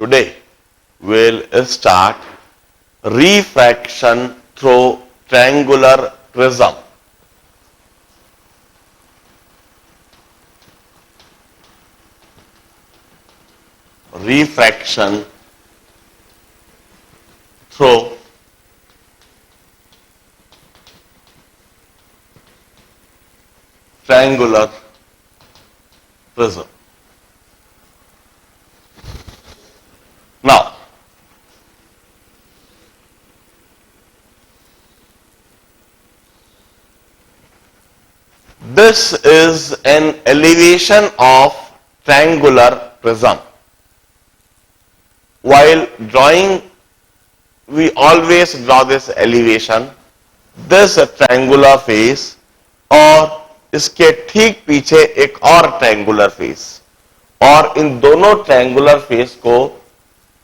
Today we'll start refraction through triangular prism. Refraction through triangular prism. Now, this is an elevation of triangular prism. While drawing, we always draw this elevation, this triangular face और इसके ठीक पीछे एक और triangular face, और इन दोनों triangular face को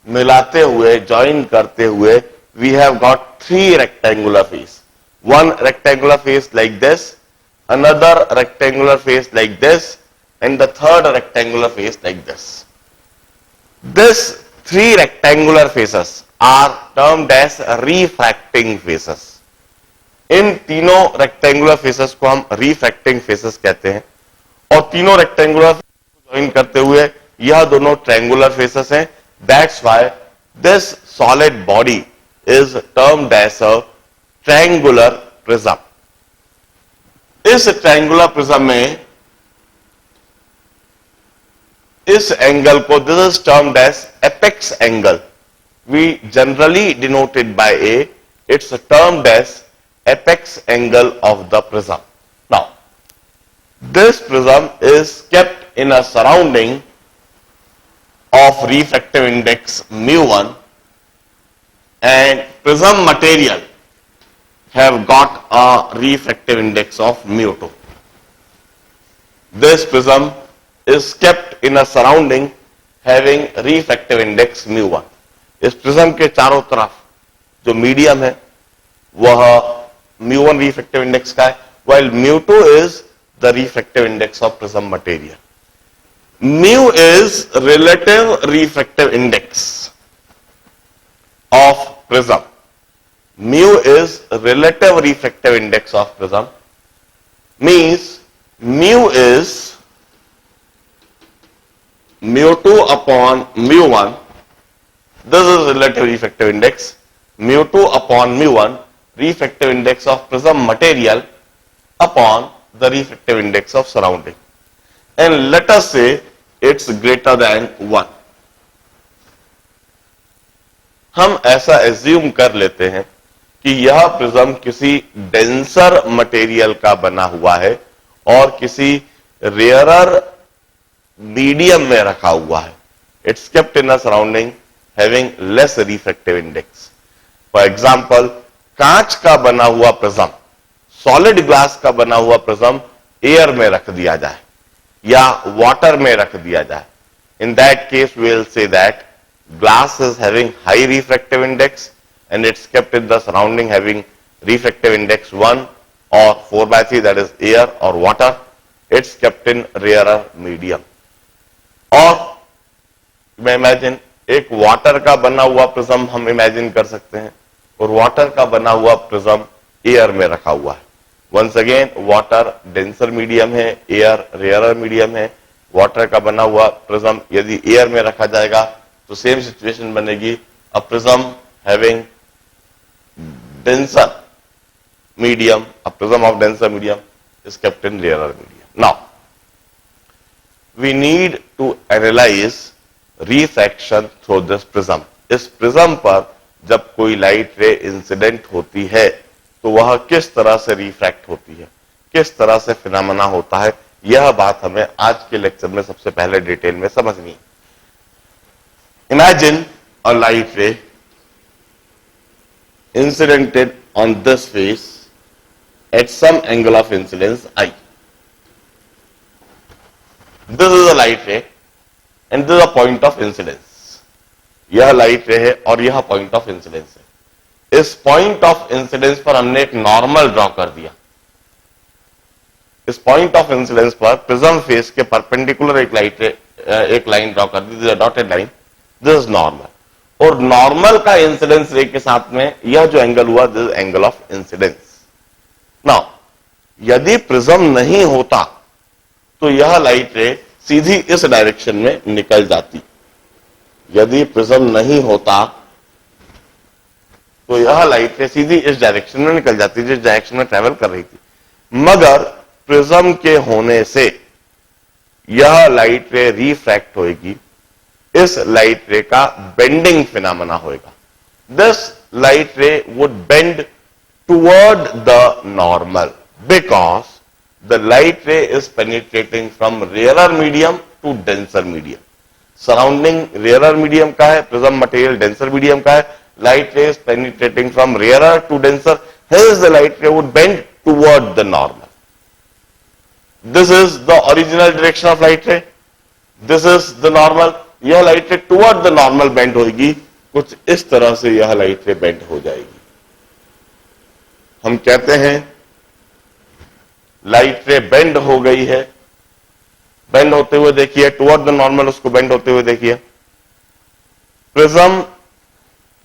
मिलाते हुए ज्वाइन करते हुए we have got three rectangular face. One rectangular face like this, another rectangular face like this, and the third rectangular face like this. This three rectangular faces are termed as refracting faces. इन तीनों rectangular faces को हम refracting faces कहते हैं, और तीनों rectangular join करते हुए यह दोनों ट्रायंगुलर फेसेस हैं. That's why this solid body is termed as a triangular prism. इस ट्रायंगुलर प्रिज्म में इस एंगल को this is termed as apex angle. We generally denoted by A. It's termed as apex angle of the prism. Now, this prism is kept in a surrounding of refractive index mu1, and prism material have got a refractive index of mu2. This prism is kept in a surrounding having refractive index mu1. इस prism के चारों तरफ जो medium है वह mu1 refractive index का है, while mu2 is the refractive index of prism material. Mu is relative refractive index of prism. Mu is relative refractive index of prism means mu is mu2 upon mu1. This is relative refractive index. Mu2 upon mu1, refractive index of prism material upon the refractive index of surrounding, and let us say it's greater than 1. हम ऐसा assume कर लेते हैं कि यह prism किसी denser material का बना हुआ है और किसी रेयरर मीडियम में रखा हुआ है. It's kept in a surrounding having less refractive index. For example, कांच का बना हुआ प्रिज्म, सॉलिड ग्लास का बना हुआ प्रिज्म एयर में रख दिया जाए या वाटर में रख दिया जाए. In that case we will say that glass is having high refractive index and it's kept in the surrounding having refractive index 1 or 4/3, that is air or water. It's kept in rarer medium. और मैं imagine एक water का बना हुआ prism हम imagine कर सकते हैं, और वाटर का बना हुआ प्रिज्म एयर में रखा हुआ है. Once again, water denser medium है, एयर रेयरर मीडियम है. वाटर का बना हुआ प्रिज्म यदि एयर में रखा जाएगा तो सेम सिचुएशन बनेगी. A prism having denser medium, a prism of denser medium is kept in rarer medium. Now, we need to analyze refraction through this prism. इस प्रिज्म पर जब कोई लाइट रे इंसिडेंट होती है तो वह किस तरह से रिफ्रैक्ट होती है, किस तरह से फिनोमेना होता है, यह बात हमें आज के लेक्चर में सबसे पहले डिटेल में समझनी है. इमेजिन अ लाइट रे incidented on this face at some angle of incidence I. This is a light ray and this is a point of incidence. यह लाइट रे है और यह पॉइंट ऑफ इंसिडेंस है. इस पॉइंट ऑफ इंसिडेंस पर हमने एक नॉर्मल ड्रॉ कर दिया. इस पॉइंट ऑफ इंसिडेंस पर प्रिज्म फेस के परपेंडिकुलर एक लाइट रे एक लाइन ड्रॉ कर दी, dotted line. This is normal. और नॉर्मल का इंसिडेंस रे के साथ में यह जो एंगल हुआ, this angle of incidence. Now यदि प्रिज्म नहीं होता तो यह लाइट रे सीधी इस डायरेक्शन में निकल जाती। यदि प्रिज्म नहीं होता तो यह लाइट रे सीधी इस डायरेक्शन में निकल जाती, जिस डायरेक्शन में ट्रेवल कर रही थी। मगर प्रिज्म के होने से यह लाइट रे रिफ्रैक्ट होगी, इस लाइट रे का बेंडिंग फिनोमेना होगा। This light ray would bend toward the normal because the light ray is penetrating from rarer medium to denser medium. Surrounding rarer medium का है, प्रिज्म मटेरियल डेंसर मीडियम का है। Light ray is penetrating from rarer to denser, hence the light ray would bend toward the normal. This is the original direction of light ray. This is the normal. यह light ray toward the normal bend होगी, कुछ इस तरह से यह light ray bend हो जाएगी। हम कहते हैं light ray bend हो गई है। bend होते हुए देखिए, toward the normal उसको bend होते हुए देखिए। प्रिज्म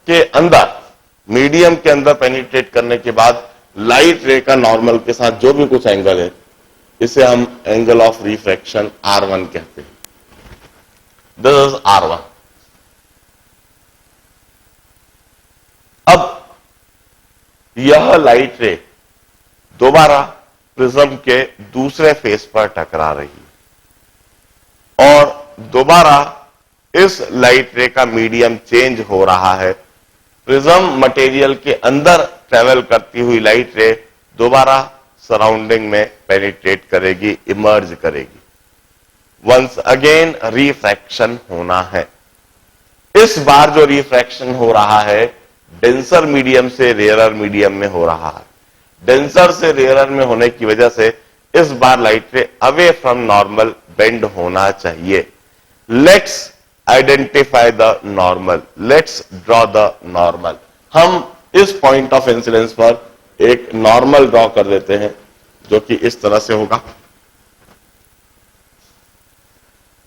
के अंदर, मीडियम के अंदर पेनिट्रेट करने के बाद लाइट रे का नॉर्मल के साथ जो भी कुछ एंगल है, इसे हम एंगल ऑफ रिफ्रैक्शन R1 कहते हैं। This is R1। अब यह लाइट रे दोबारा प्रिज्म के दूसरे फेस पर टकरा रही है और दोबारा इस लाइट रे का मीडियम चेंज हो रहा है। प्रिज्म मटेरियल के अंदर ट्रेवल करती हुई लाइट रे दोबारा सराउंडिंग में पेनिट्रेट करेगी, इमर्ज करेगी। वंस अगेन रिफ्रैक्शन होना है। इस बार जो रिफ्रैक्शन हो रहा है डेंसर मीडियम से रेयरर मीडियम में हो रहा है। डेंसर से रेयरर में होने की वजह से इस बार light ray away from normal bend होना चाहिए। Let's identify the normal, let's draw the normal. हम इस पॉइंट ऑफ इंसिडेंस पर एक नॉर्मल ड्रॉ कर देते हैं जो कि इस तरह से होगा।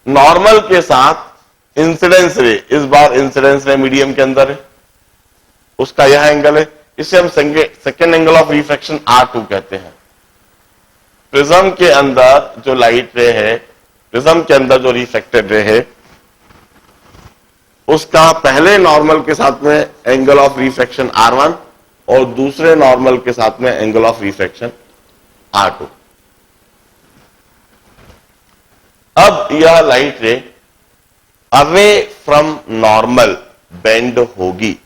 नॉर्मल के साथ इंसिडेंस रे, इस बार इंसिडेंस रे मीडियम के अंदर है, उसका यह एंगल है, इसे हम second angle of refraction R2 कहते हैं। प्रिज्म के अंदर जो लाइट रे है, प्रिज्म के अंदर जो रिफ्रैक्टेड रे है, उसका पहले नॉर्मल के साथ में एंगल ऑफ रिफ्रैक्शन R1 और दूसरे नॉर्मल के साथ में एंगल ऑफ रिफ्रैक्शन R2। अब यह light ray away from normal bend होगी।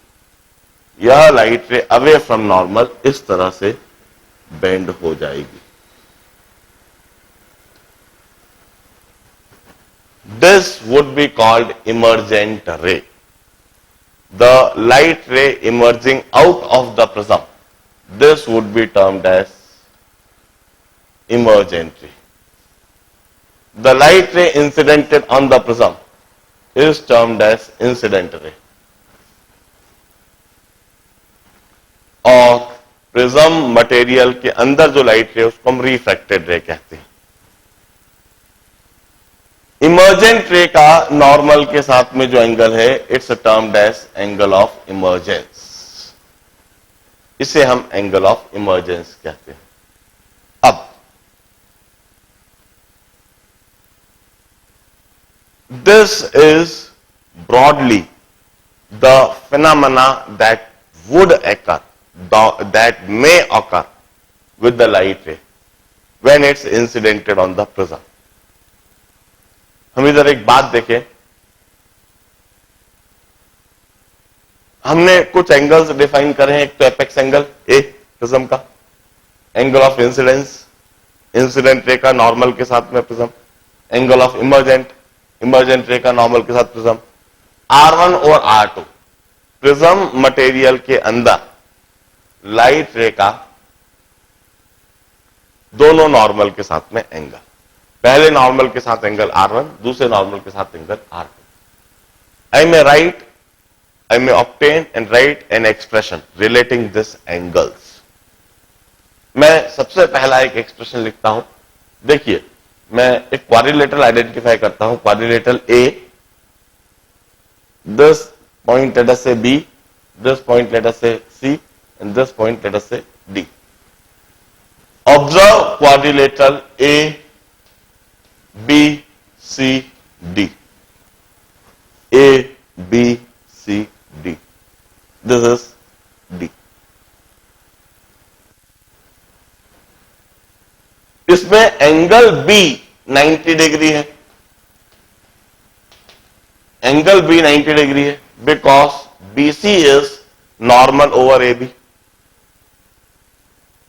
यह light ray away from normal इस तरह से बेंड हो जाएगी। This would be called emergent ray. The light ray emerging out of the prism, this would be termed as emergent ray. The light ray incidented on the prism is termed as incident ray. और prism material के अंदर जो light रे उसको हम refracted रे कहते हैं। इमर्जेंट रे का नॉर्मल के साथ में जो एंगल है, it's termed as angle of emergence. इसे हम एंगल ऑफ इमर्जेंस कहते हैं। अब this is broadly the phenomena that would occur, that may occur with the light ray when it's incidented on the prism. हम इधर एक बात देखें, हमने कुछ एंगल्स डिफाइन करे हैं। एक तो एपेक्स एंगल ए प्रिज्म का, angle of incidence, incident ray का नॉर्मल के साथ में prism, angle of emergent, emergent ray का नॉर्मल के साथ प्रिज्म। R1 और R2 प्रिज्म मटेरियल के अंदर लाइट रे का दोनों नॉर्मल के साथ में एंगल, पहले नॉर्मल के साथ एंगल R1, दूसरे नॉर्मल के साथ angle R2। I may obtain and write an expression relating this angles. मैं सबसे पहला एक एक्सप्रेशन लिखता हूं। देखिए, मैं एक क्वाड्रिलेटरल आइडेंटिफाई करता हूं, quadrilateral A, this point let us say B, this point let us say C, and this point let us say D. Observe quadrilateral A, B, C, D. A, B, C, D. This is D. इसमें angle B 90 degree है, angle B 90 degree है because BC is normal over AB.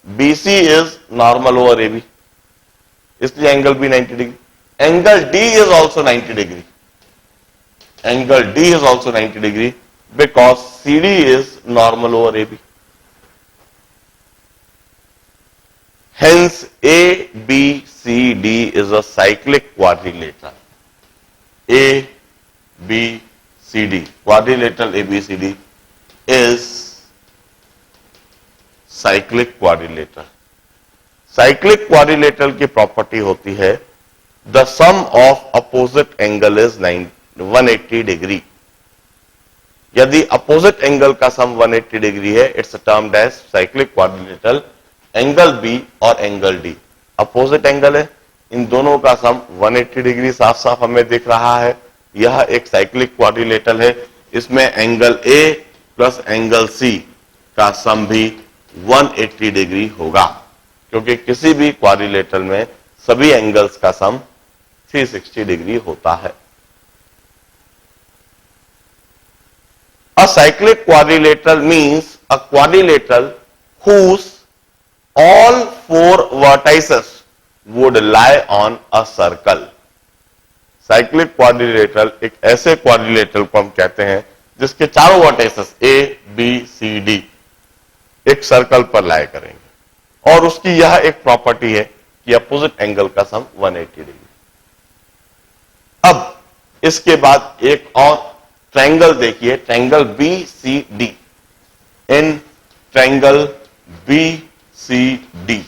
BC is normal over AB, इसलिए angle B 90 degree. Angle D is also 90 degree. Angle D is also 90 degree because CD is normal over AB. Hence, A, B, C, D is a cyclic quadrilateral. A, B, C, D. Quadrilateral A, B, C, D is cyclic quadrilateral. Cyclic quadrilateral की property होती है the sum of opposite angle is 180 degree. यदि opposite angle का sum 180 degree है, it's termed as cyclic quadrilateral. Angle B और angle D opposite angle है, इन दोनों का सम 180 डिग्री साफ साफ हमें दिख रहा है. यह एक साइक्लिक क्वाड्रिलेटरल है. इसमें angle A plus angle C का सम भी 180 डिग्री होगा, क्योंकि किसी भी क्वाड्रिलेटरल में सभी एंगल्स का सम 360 डिग्री होता है. A cyclic quadrilateral means a quadrilateral whose all four vertices would lie on a circle. Cyclic quadrilateral एक ऐसे क्वाड्रिलेटरल को हम कहते हैं जिसके चारों vertices A B C D एक सर्कल पर लाया करेंगे, और उसकी यह एक प्रॉपर्टी है कि अपोजिट एंगल का सम 180 डिग्री. अब इसके बाद एक और ट्रायंगल देखिए, triangle B C D. In triangle B C D,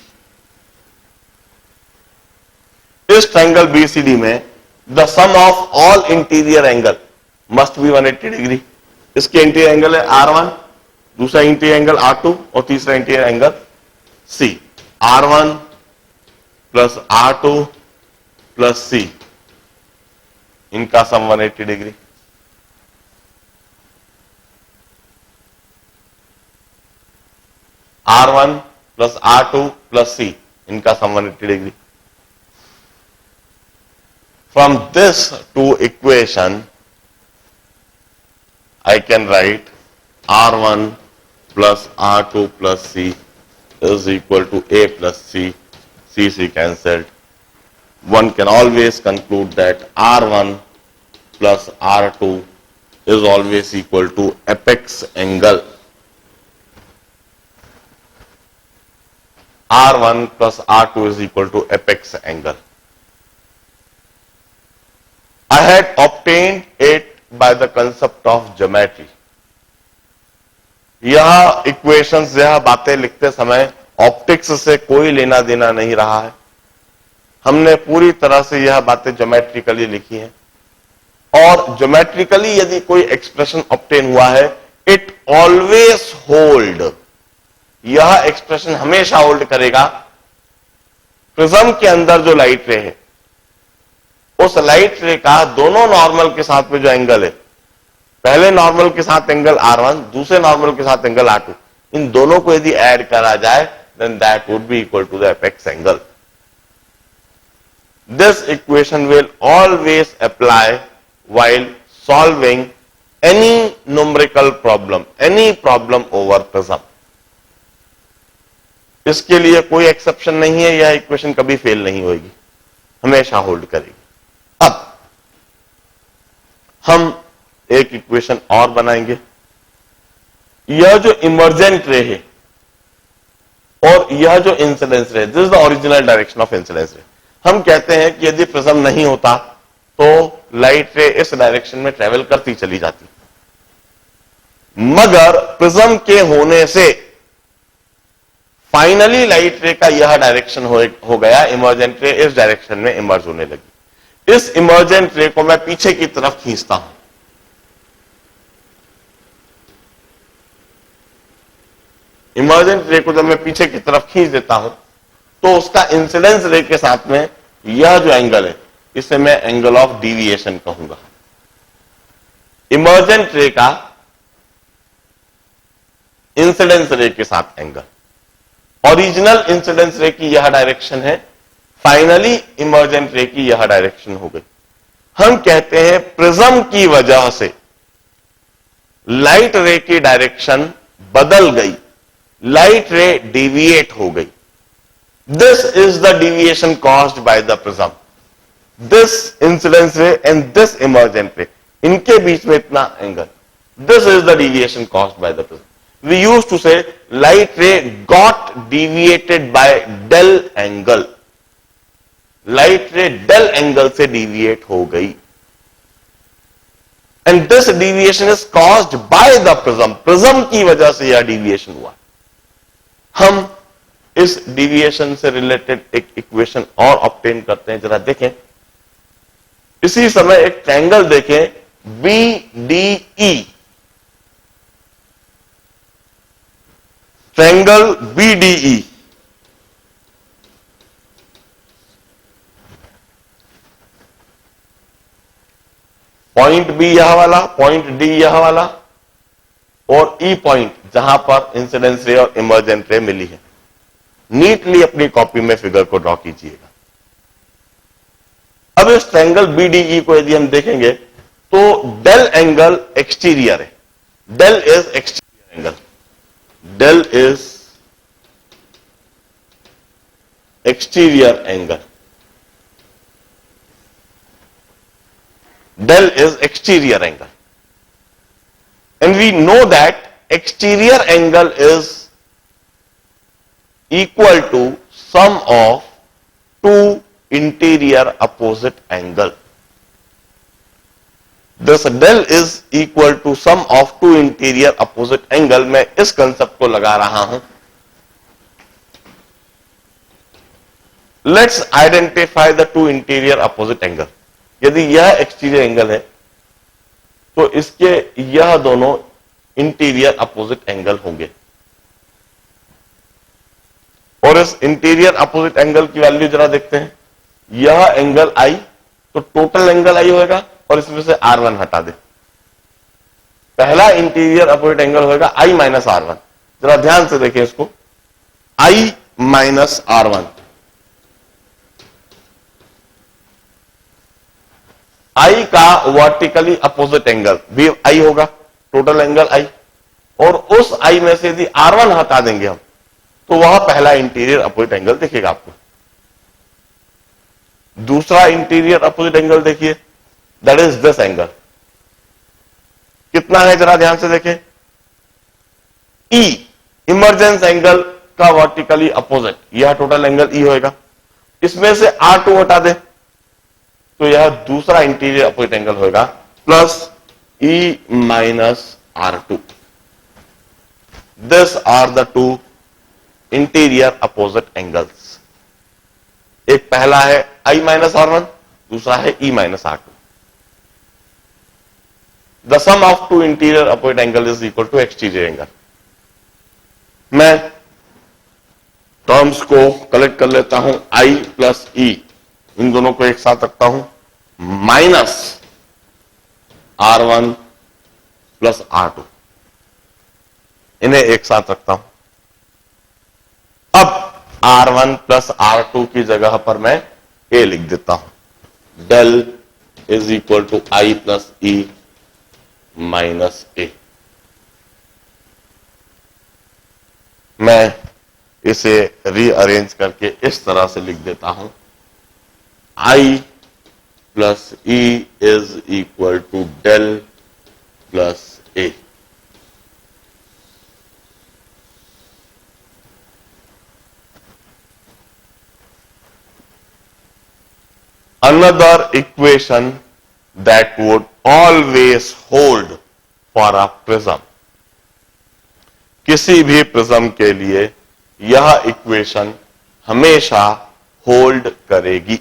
इस ट्रायंगल बी सी डी में the sum of all interior angle must be 180 degree. इसके इंटीरियर एंगल है R1, दूसरा इंटीरियर एंगल R2 और तीसरा interior angle C. R1 plus R2 plus C, इनका sum 180 degree. R1 plus R2 plus C, इनका sum 180 degree. From this two equation, I can write R1 plus R2 plus C is equal to A plus C. C cancelled. One can always conclude that R1 plus R2 is always equal to apex angle. R1 plus R2 is equal to apex angle. I had obtained it by the concept of geometry. यह equations, यह बातें लिखते समय optics से कोई लेना देना नहीं रहा है. हमने पूरी तरह से यह बातें ज्योमेट्रिकली लिखी हैं, और ज्योमेट्रिकली यदि कोई एक्सप्रेशन ऑब्टेन हुआ है, इट ऑलवेज होल्ड. यह एक्सप्रेशन हमेशा होल्ड करेगा. प्रिज्म के अंदर जो लाइट रे है, उस लाइट रे का दोनों नॉर्मल के साथ में जो एंगल है, पहले नॉर्मल के साथ एंगल R1, दूसरे नॉर्मल के साथ एंगल R2, इन दोनों को यदि ऐड करा जाए, then that would be equal to the apex angle. This equation will always apply while solving any numerical problem, any problem over prism. इसके लिए कोई एक्सेप्शन नहीं है, यह इक्वेशन कभी फेल नहीं होगी, हमेशा होल्ड करेगी. अब हम एक इक्वेशन और बनाएंगे. यह जो इमर्जेंट रे है और यह जो इंसिडेंस रे, this is the original direction of incidence रे. हम कहते हैं कि यदि प्रिज्म नहीं होता तो लाइट रे इस डायरेक्शन में ट्रेवल करती चली जाती, मगर प्रिज्म के होने से फाइनली लाइट रे का यह डायरेक्शन हो गया, इमर्जेंट रे इस डायरेक्शन में इमर्ज होने लगी. इस इमर्जेंट रे को मैं पीछे की तरफ खींचता हूं, इमर्जेंट रे को जब मैं पीछे की तरफ खींच देता हूं तो उसका इंसिडेंस रे के साथ में यह जो एंगल है इसे मैं एंगल ऑफ डिविएशन कहूंगा। इमर्जेंट रे का इंसिडेंस रे के साथ एंगल, ओरिजिनल इंसिडेंस रे की यह डायरेक्शन है, फाइनली इमर्जेंट रे की यह डायरेक्शन हो गई। हम कहते हैं प्रिज्म की वजह से लाइट रे की डायरेक्शन बदल गई, लाइट रे डिविएट हो गई। This is the deviation caused by the prism. This incidence रे एंड दिस इमर्जेंट रे, इनके बीच में इतना angle, this is the deviation caused by the prism. We used to say light ray got deviated by del angle. Light ray del angle से deviate हो गई। And this deviation is caused by the prism. Prism की वजह से यह deviation हुआ। हम इस deviation से related एक equation और obtain करते हैं, जरा देखें। इसी समय एक triangle देखें BDE, triangle BDE। Point B यह वाला, पॉइंट डी यह वाला, और ई पॉइंट जहां पर इंसिडेंस रे और इमर्जेंट रे मिली है। नीटली अपनी कॉपी में फिगर को ड्रॉ कीजिएगा। अब इस ट्रायंगल BDE को यदि हम देखेंगे तो डेल एंगल एक्सटीरियर है, del is exterior angle, del is exterior angle, del is exterior angle, and we know that exterior angle is equal to sum of two interior opposite angle. Thus del is equal to sum of two interior opposite angle। मैं इस concept को लगा रहा हूं। Let's identify the two interior opposite angle। यदि यह exterior angle है तो इसके यह दोनों इंटीरियर अपोजिट एंगल होंगे, और इस इंटीरियर अपोजिट एंगल की वैल्यू जरा देखते हैं। यह एंगल आई तो टोटल एंगल आई होगा, और इसमें से R1 हटा दे, पहला इंटीरियर अपोजिट एंगल होगा I माइनस R1। जरा ध्यान से देखें इसको, I माइनस R1, I का वर्टिकली अपोजिट एंगल भी I होगा, टोटल एंगल I, और उस I में से यदि R1 हटा देंगे हम तो वह पहला इंटीरियर अपोजिट एंगल दिखेगा आपको। दूसरा इंटीरियर अपोजिट एंगल देखिए, दैट इज दिस एंगल। कितना है जरा ध्यान से देखें, E इमर्जेंस एंगल का वर्टिकली अपोजिट, यह टोटल एंगल E होएगा। इसमें से R2 हटा दे तो यह दूसरा इंटीरियर अपोजिट एंगल होगा, plus E minus R2। This are the two interior opposite angles. एक पहला है I माइनस R1, दूसरा है E minus R2। The sum of two interior opposite angle is equal to exterior angle। मैं terms को collect कर लेता हूं, I प्लस E, इन दोनों को एक साथ रखता हूं, माइनस R1 प्लस R2, इन्हें एक साथ रखता हूं। अब R1 प्लस R2 की जगह पर मैं A लिख देता हूं, del is equal to I plus E minus A। मैं इसे रीअरेंज करके इस तरह से लिख देता हूं, I plus E is equal to del plus A। Another equation that would always hold for a prism। किसी भी प्रिज्म के लिए यह इक्वेशन हमेशा होल्ड करेगी।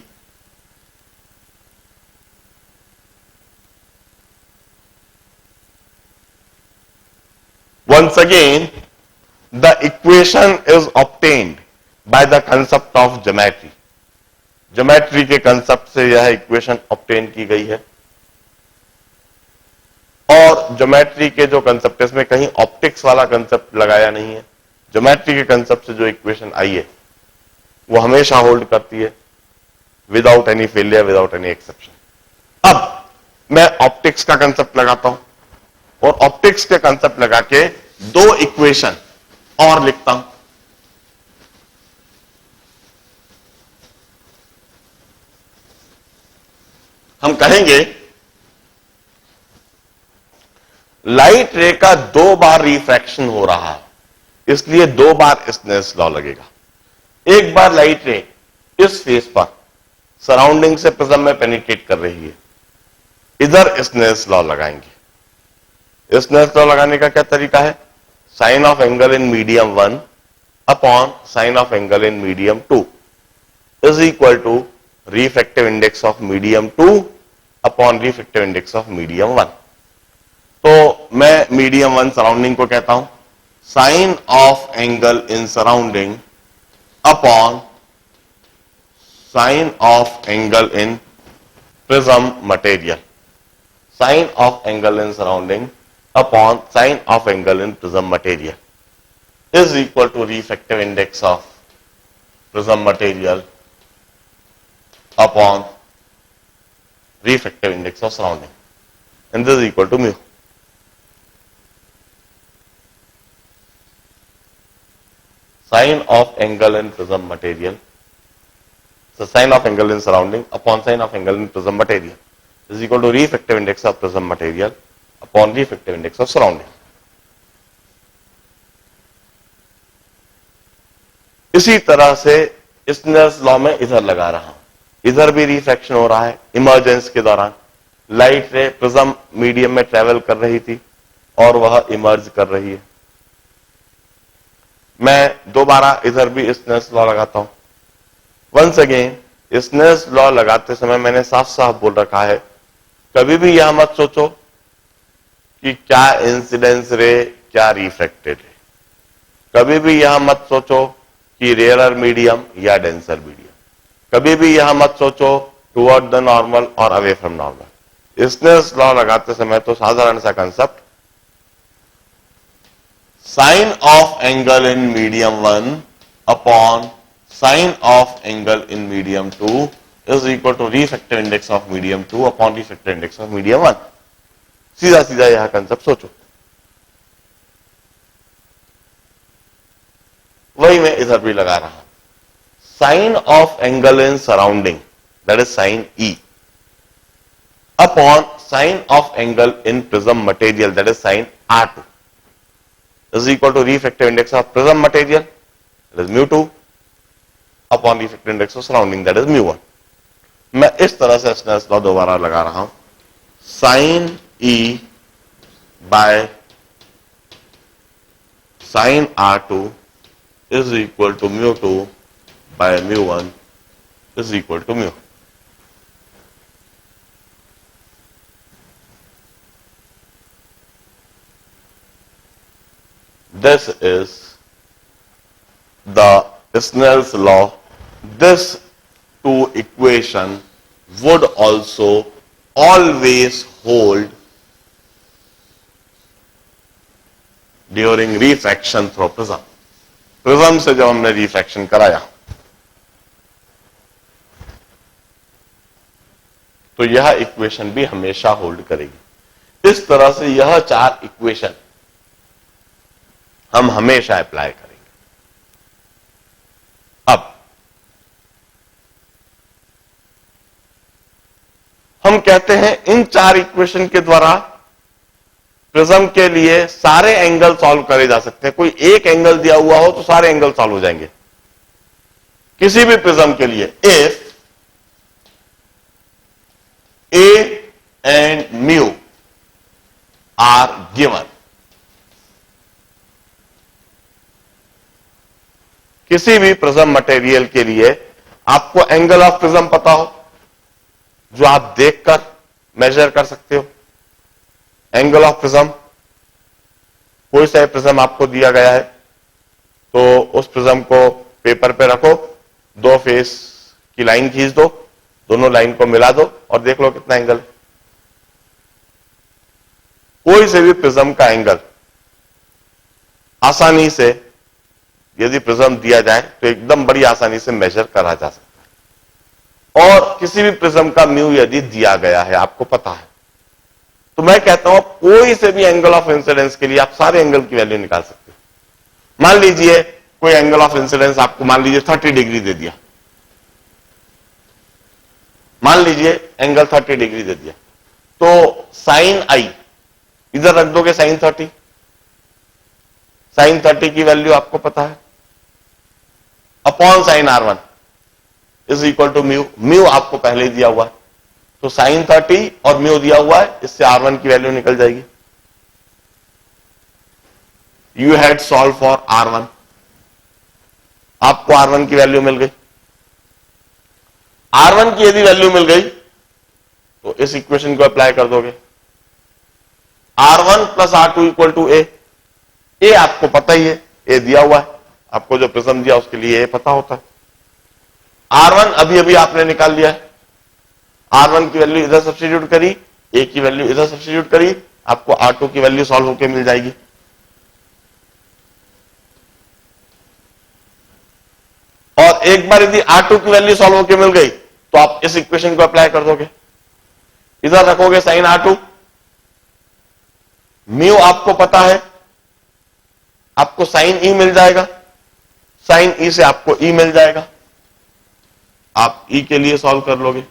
Once again, the equation is obtained by the concept of geometry. Geometry के concept से यह इक्वेशन ऑब्टेन की गई है। और ज्योमेट्री के जो कंसेप्ट है इसमें कहीं ऑप्टिक्स वाला कंसेप्ट लगाया नहीं है। ज्योमेट्री के कंसेप्ट से जो इक्वेशन आई है वो हमेशा होल्ड करती है, without any failure, without any exception. अब मैं ऑप्टिक्स का कंसेप्ट लगाता हूं और ऑप्टिक्स के कंसेप्ट लगा के दो इक्वेशन और लिखता हूं। हम कहेंगे लाइट रे का 2 बार रिफ्रैक्शन हो रहा है, इसलिए 2 बार स्नेल्स लॉ लगेगा। एक बार लाइट रे इस फेस पर सराउंडिंग से प्रिज्म में पेनिट्रेट कर रही है, इधर स्नेल्स लॉ लगाएंगे। स्नेल्स लॉ लगाने का क्या तरीका है? Sine of angle in medium 1 upon sine of angle in medium 2 is equal to refractive index of medium 2 upon refractive index of medium 1। तो मैं मीडियम 1 सराउंडिंग को कहता हूं sine of angle in surrounding upon sine of angle in prism material. Sine of angle in surrounding upon sine of angle in prism material is equal to refractive index of prism material upon refractive index of surrounding, and this is equal to mu. Sine of angle in prism material, so sine of angle in surrounding upon sine of angle in prism material is equal to refractive index of prism material upon refractive index of surrounding. इसी तरह से Snell's law में इधर लगा रहा हूं, इधर भी रिफ्रैक्शन हो रहा है। इमर्जेंस के दौरान लाइट रे प्रिज्म मीडियम में ट्रेवल कर रही थी और वह इमर्ज कर रही है। मैं दोबारा इधर भी स्नेल्स लॉ लगाता हूं। वंस अगेन स्नेल्स लॉ लगाते समय मैंने साफ साफ बोल रखा है, कभी भी यह मत सोचो कि क्या इंसिडेंस रे क्या रिफ्रैक्टेड रे। कभी भी यह मत सोचो कि रेयरर मीडियम या डेंसर मीडियम। कभी भी यह मत सोचो टुवर्ड द नॉर्मल और away from normal. Snell's law लगाते समय तो साधारण सा concept, sine of angle in medium 1 upon sine of angle in medium 2 is equal to refractive index of medium 2 upon refractive index of medium 1। सीधा सीधा यह concept सोचो। वही मैं इधर भी लगा रहा हूं, sine of angle in surrounding that is sine e upon sine of angle in prism material that is sine R2 is equal to refractive index of prism material that is μ2 upon refractive index of surrounding that is μ1। मैं इस तरह से Snell's law दोबारा लगा रहा हूं, sine E by sine R2 is equal to μ2 by μ1 is equal to μ. This is the Snell's law. This two equation would also always hold during refraction through prism. Prism से जब हमने refraction कराया तो यह इक्वेशन भी हमेशा hold करेगी। इस तरह से यह 4 इक्वेशन हम हमेशा अप्लाई करेंगे। अब हम कहते हैं इन 4 इक्वेशन के द्वारा प्रिज्म के लिए सारे एंगल सॉल्व करे जा सकते हैं। कोई एक एंगल दिया हुआ हो तो सारे एंगल सॉल्व हो जाएंगे किसी भी प्रिज्म के लिए। If A and mu are given, किसी भी प्रिज्म मटेरियल के लिए आपको एंगल ऑफ प्रिज्म पता हो जो आप देखकर मेजर कर सकते हो। एंगल ऑफ प्रिज्म, कोई सा प्रिज्म आपको दिया गया है, तो उस प्रिज्म को पेपर पे रखो, दो फेस की लाइन खींच दो, दोनों लाइन को मिला दो और देख लो कितना एंगल। कोई से भी प्रिज्म का एंगल आसानी से यदि प्रिज्म दिया जाए तो एकदम बड़ी आसानी से मेजर करा जा सकता है। और किसी भी प्रिज्म का म्यू यदि दिया गया है, आपको पता है, तो मैं कहता हूं कोई से भी एंगल ऑफ इंसिडेंस के लिए आप सारे एंगल की वैल्यू निकाल सकते हो। मान लीजिए कोई एंगल ऑफ इंसिडेंस आपको मान लीजिए 30 डिग्री दे दिया, मान लीजिए एंगल 30 डिग्री दे दिया, तो साइन आई इधर रख दोगे, साइन 30 की वैल्यू आपको पता है, upon sine R1 is equal to mu. Mu आपको पहले ही दिया हुआ है, तो साइन 30 और म्यू दिया हुआ है, इससे R1 की वैल्यू निकल जाएगी। You had solve for R1, आपको R1 की वैल्यू मिल गई। R1 की यदि वैल्यू मिल गई तो इस इक्वेशन को अप्लाई कर दोगे, R1 plus R2 equal to A. A आपको पता ही है, ए दिया हुआ है, आपको जो प्रिज्म दिया उसके लिए ए पता होता है। R1 अभी अभी आपने निकाल लिया है, R1 की वैल्यू इधर सब्स्टिट्यूट करी, ए की वैल्यू इधर सब्स्टिट्यूट करी, आपको R2 की वैल्यू सॉल्व होकर मिल जाएगी। और एक बार यदि R2 की वैल्यू सॉल्व होकर मिल गई तो आप इस इक्वेशन को अप्लाई कर दोगे, इधर रखोगे साइन R2, म्यू आपको पता है, आपको साइन ई मिल जाएगा, साइन ई से आपको ई मिल जाएगा, आप ई के लिए सॉल्व कर लोगे।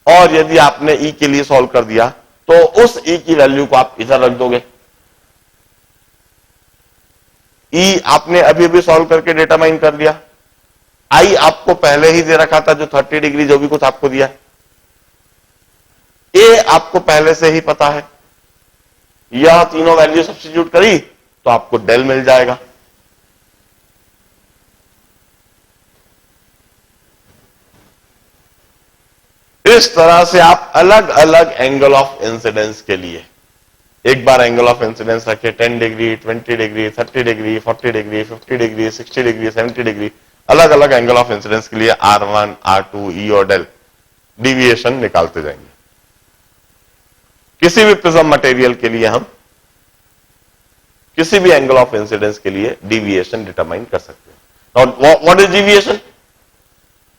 और यदि आपने ई के लिए सॉल्व कर दिया तो उस ई की वैल्यू को आप इधर रख दोगे। ई आपने अभी अभी सॉल्व करके डिटरमाइन कर लिया, आई आपको पहले ही दे रखा था, जो 30 डिग्री जो भी कुछ आपको दिया, ए आपको पहले से ही पता है, यह तीनों वैल्यू सब्स्टिट्यूट करी तो आपको डेल मिल जाएगा। इस तरह से आप अलग अलग एंगल ऑफ इंसिडेंस के लिए, एक बार एंगल ऑफ इंसिडेंस रखे 10 degree, 20 degree, 30 degree, 40 degree, 50 degree, 60 degree, 70 degree, अलग अलग एंगल ऑफ इंसिडेंस के लिए R1, R2, E और डेल डिविएशन निकालते जाएंगे। किसी भी प्रिज्म मटेरियल के लिए हम किसी भी एंगल ऑफ इंसिडेंस के लिए डिविएशन डिटरमाइन कर सकते हैं। What is deviation?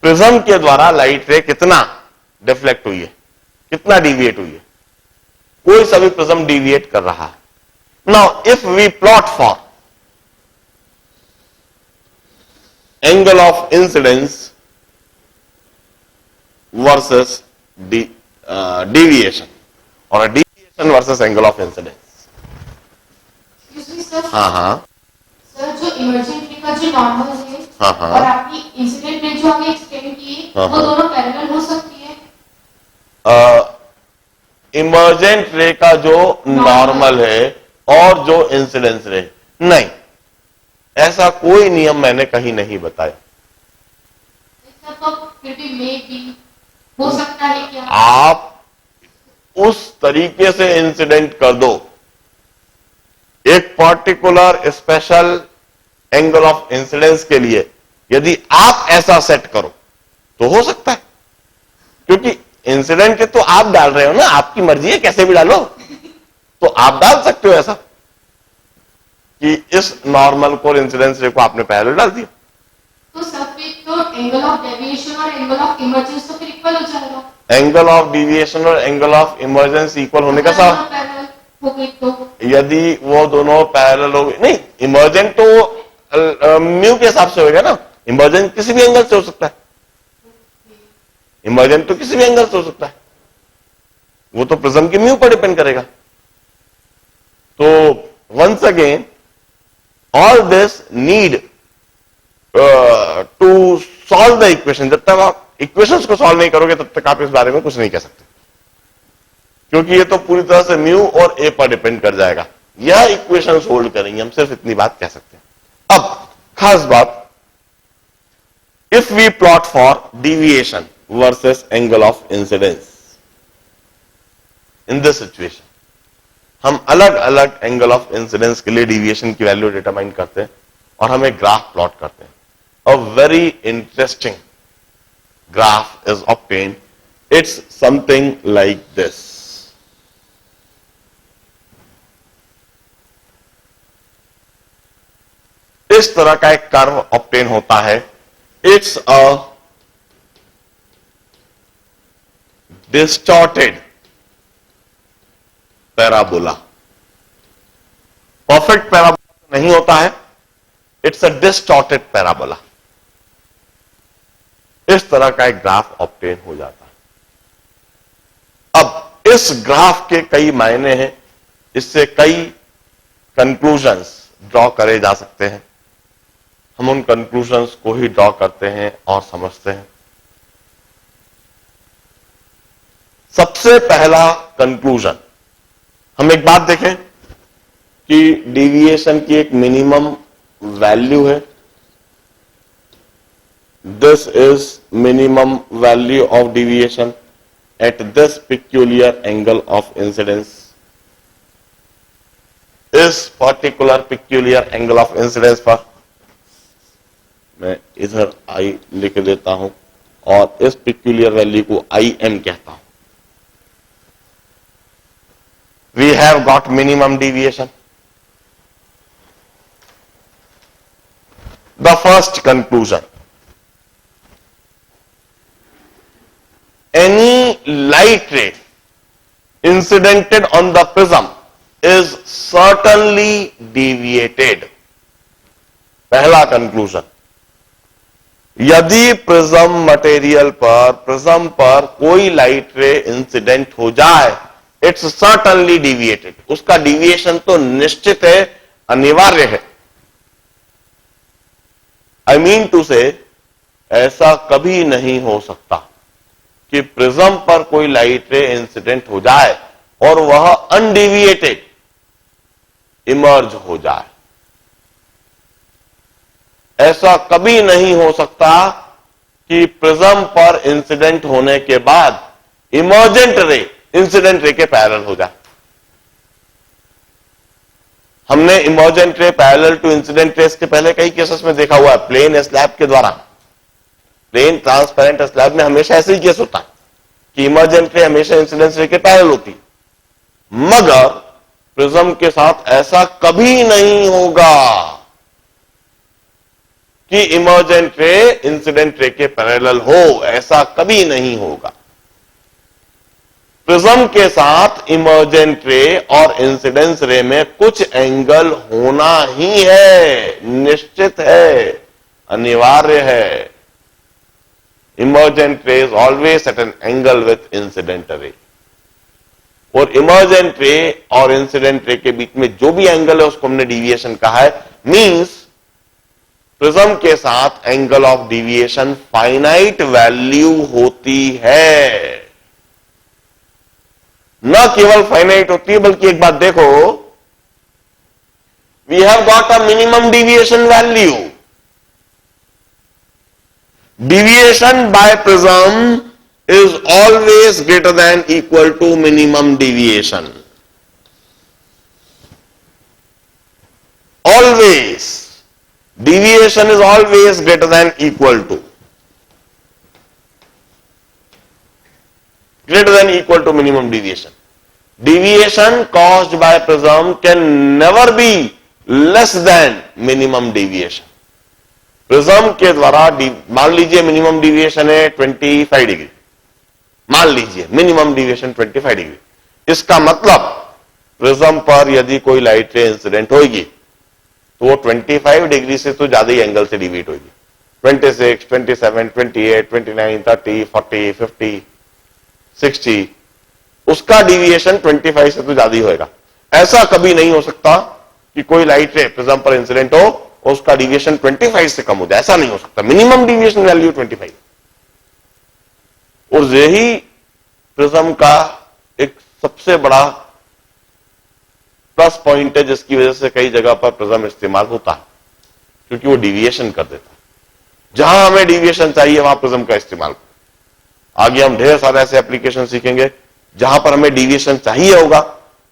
प्रिज्म के द्वारा लाइट रे कितना डिफ्लेक्ट हुई है, कितना डिविएट हुई है, कोई सा भी प्रिज्म डिविएट कर रहा है। Now if we plot for angle of incidence versus deviation और deviation versus angle of incidence. हाँ सर, जो इमर्जेंट रे का जो नॉर्मल है हाँ और आपकी इंसिडेंट रे जो हमें एक्सटेंड की है, वो दोनों पैरेलल हो सकती है? इमर्जेंट रे का जो नॉर्मल है और जो इंसिडेंस रे, नहीं, ऐसा कोई नियम मैंने कहीं नहीं बताया। तो फिर भी मे भी हो सकता है क्या? आप उस तरीके से इंसिडेंट कर दो, एक particular special angle of incidence के लिए यदि आप ऐसा सेट करो तो हो सकता है, क्योंकि इंसिडेंट के तो आप डाल रहे हो ना, आपकी मर्जी है, कैसे भी डालो, तो आप डाल सकते हो ऐसा कि इस नॉर्मल को इंसिडेंस रे को आपने पहले डाल दिया, तो सब तो एंगल ऑफ डेविएशन और एंगल ऑफ इमर्जेंस तो फिर इक्वल हो जाएगा। एंगल ऑफ डिविएशन और एंगल ऑफ इमर्जेंस इक्वल होने का सवाल, पैरेलल हो गई तो यदि वो दोनों पैरेलल हो गए, नहीं, इमर्जेंट तो म्यू के हिसाब से होगा ना, इमर्जेंट किसी भी एंगल से हो सकता है, इमर्जेंट तो किसी भी एंगल से हो सकता है, वो तो प्रिज्म के म्यू पर डिपेंड करेगा। तो once again all this need to solve the equation. जब तक आप इक्वेशंस को सॉल्व नहीं करोगे तब तक आप इस बारे में कुछ नहीं कह सकते, क्योंकि ये तो पूरी तरह से म्यू और ए पर डिपेंड कर जाएगा। यह इक्वेशंस होल्ड करेंगे, हम सिर्फ इतनी बात कह सकते हैं। अब खास बात, if we plot for deviation versus angle of incidence in this situation, हम अलग अलग एंगल ऑफ इंसिडेंस के लिए डेविएशन की वैल्यू डिटरमाइन करते हैं और हम एक ग्राफ प्लॉट करते हैं. A very interesting graph is obtained. It's something like this. इस तरह का एक कर्व ऑब्टेन होता है. It's a distorted parabola. Perfect parabola नहीं होता है, इट्स अ डिस्टॉर्टेड पैराबोला. इस तरह का एक ग्राफ ऑब्टेन हो जाता है. अब इस ग्राफ के कई मायने हैं, इससे कई कंक्लूजन्स ड्रॉ करे जा सकते हैं. हम उन कंक्लूजन्स को ही ड्रॉ करते हैं और समझते हैं. सबसे पहला कंक्लूजन, हम एक बात देखें कि डेविएशन की एक मिनिमम वैल्यू है. This is minimum value of deviation at this peculiar angle of incidence. इस particular peculiar angle of incidence पर मैं इधर आई लिख देता हूं और इस पिक्यूलियर वैल्यू को IM कहता हूं. We have got minimum deviation. The first conclusion. Any light ray incidented on the prism is certainly deviated. पहला conclusion. यदि प्रिज्म मटेरियल पर, प्रिज्म पर कोई लाइट रे इंसिडेंट हो जाए, इट्स सर्टनली डिविएटेड. उसका डिविएशन तो निश्चित है, अनिवार्य है. आई मीन टू से, ऐसा कभी नहीं हो सकता कि प्रिज्म पर कोई लाइट रे इंसिडेंट हो जाए और वह अनडिविएटेड इमर्ज हो जाए. ऐसा कभी नहीं हो सकता कि प्रिज्म पर इंसिडेंट होने के बाद इमर्जेंट रे इंसिडेंट रे के पैरेलल हो जाए. हमने emergent ray parallel to incident race के पहले कई केसेस में देखा हुआ है. प्लेन स्लैब के द्वारा, प्लेन ट्रांसपेरेंट स्लैब में हमेशा ऐसे ही केस होता है कि इमर्जेंट रे हमेशा इंसिडेंट रे के पैरेलल होती. मगर प्रिज्म के साथ ऐसा कभी नहीं होगा कि इमर्जेंट रे इंसिडेंट रे के पैरेलल हो. ऐसा कभी नहीं होगा. प्रिज्म के साथ इमर्जेंट रे और इंसिडेंस रे में कुछ एंगल होना ही है, निश्चित है, अनिवार्य है. इमर्जेंट रे is always at an angle with incident ray. और इमर्जेंट रे और इंसिडेंट रे के बीच में जो भी एंगल है उसको हमने डिविएशन कहा है. मींस प्रिज्म के साथ angle of deviation finite value होती है. न केवल फाइनाइट होती है बल्कि एक बात देखो, we have got a minimum deviation value. Deviation by prism is always greater than equal to minimum deviation. Always. Deviation is always greater than equal to. Greater than equal to minimum deviation. Deviation caused by prism can never be less than minimum deviation. Prism के द्वारा मान लीजिए minimum deviation है 25 degree, मान लीजिए minimum deviation 25 degree. इसका मतलब prism पर यदि कोई लाइट रे इंसिडेंट होगी तो वो 25 डिग्री से तो ज्यादा ही एंगल से डिविएट होगी. 26, 27, 28, 29, 30, 40, 50, 60, उसका डिविएशन 25 से तो ज्यादा ही होगा. ऐसा कभी नहीं हो सकता कि कोई लाइट रे प्रिज्म पर इंसिडेंट हो और उसका डिविएशन 25 से कम हो जाए. ऐसा नहीं हो सकता. Minimum deviation value 25. और यही प्रिज्म का एक सबसे बड़ा प्लस पॉइंट है जिसकी वजह से कई जगह पर प्रिज्म इस्तेमाल होता है, क्योंकि वो डिविएशन कर देता है. जहां हमें डिविएशन चाहिए वहां प्रिज्म का इस्तेमाल. आगे हम ढेर सारे ऐसे एप्लीकेशन सीखेंगे जहां पर हमें डिविएशन चाहिए होगा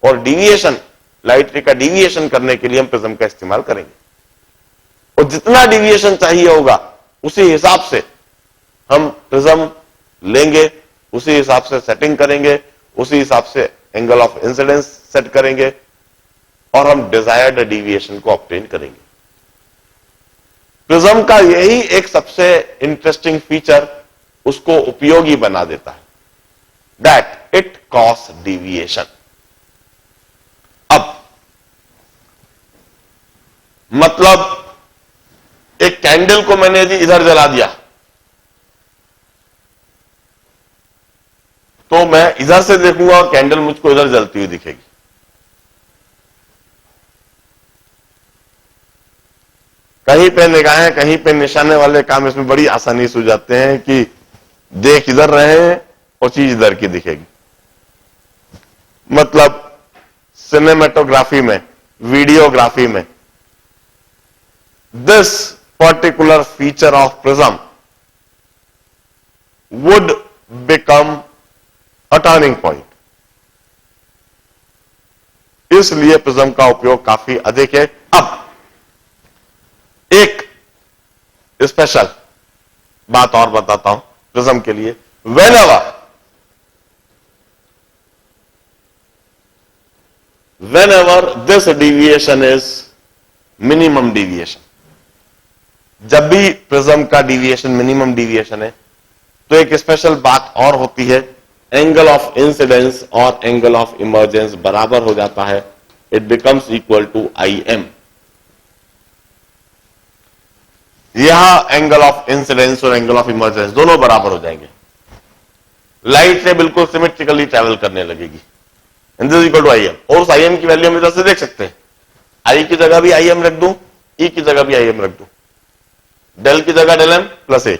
और डिविएशन लाइट रे का डिविएशन करने के लिए हम प्रिज्म का इस्तेमाल करेंगे, और जितना डिविएशन चाहिए होगा उसी हिसाब से हम प्रिज्म लेंगे, उसी हिसाब से सेटिंग करेंगे, उसी हिसाब से एंगल ऑफ इंसिडेंस सेट करेंगे और हम डिजायर्ड डेविएशन को ऑब्टेन करेंगे। प्रिज्म का यही एक सबसे इंटरेस्टिंग फीचर उसको उपयोगी बना देता है, दैट इट कॉस डेविएशन। अब मतलब एक कैंडल को मैंने यदि इधर जला दिया तो मैं इधर से देखूंगा और कैंडल मुझको इधर जलती हुई दिखेगी। कहीं पे निगाहें कहीं पे निशाने वाले काम इसमें बड़ी आसानी से हो जाते हैं कि देख इधर रहे हैं और चीज इधर की दिखेगी। मतलब सिनेमेटोग्राफी में, वीडियोग्राफी में this particular feature of prism would become a turning point. इसलिए प्रिज्म का उपयोग काफी अधिक है। अब एक स्पेशल बात और बताता हूं प्रिज्म के लिए। whenever this deviation is minimum deviation, जब भी प्रिज्म का डिविएशन मिनिमम डिविएशन है तो एक स्पेशल बात और होती है, एंगल ऑफ इंसिडेंस और एंगल ऑफ इमर्जेंस बराबर हो जाता है, it becomes equal to IM। यह एंगल ऑफ इंसिडेंस और एंगल ऑफ इमर्जेंस दोनों बराबर हो जाएंगे, लाइट से बिल्कुल सिमेट्रिकली ट्रेवल करने लगेगी, and this equal to IM। और उस IM की वैल्यू हम इधर से देख सकते हैं, I की जगह भी IM रख दूं, E की जगह भी IM रख दूं, डेल की जगह del M plus A,